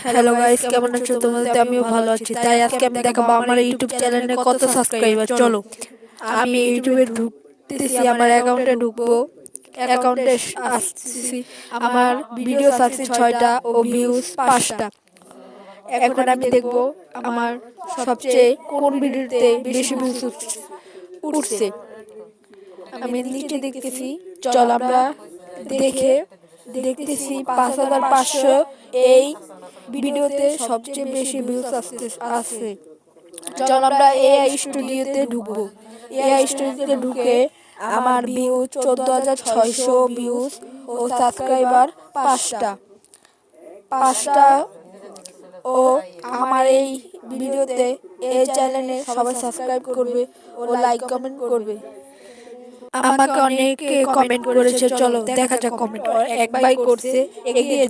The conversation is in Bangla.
হ্যালো গাইস, কেমন আছো তোমরা? আমিও ভালো আছি। তাই আজকে আমি দেখাবো আমার ইউটিউব চ্যানেলে কত সাবস্ক্রাইবার। চলো, আমি ইউটিউবে ঢুকতেছি, আমার অ্যাকাউন্টে ঢুকবো। অ্যাকাউন্টে আসছি, আমার ভিডিওস আছে 6টা ও ভিউজ 5টা। এখন আমি দেখবো আমার সবচেয়ে কোন ভিডিওতে বেশি ভিউজ উঠছে। আমি নিচে দেখতেছি, চল আমরা দেখতেছি 5,500 এই ভিডিওতে সবচেয়ে বেশি ভিউজ আছে। চল আমরা এআই স্টুডিওতে ঢুকবো। এআই স্টুডিওতে ঢুকে আমার ভিউজ 14,600 ভিউজ ও সাবস্ক্রাইবার 5টা ও আমার এই ভিডিওতে এই চ্যানেলে সবাই সাবস্ক্রাইব করবে ও লাইক কমেন্ট করবে। আমাকে অনেকে কমেন্ট করেছে, চলো দেখা যাক কমেন্ট। এক ভাই করছে, এগিয়ে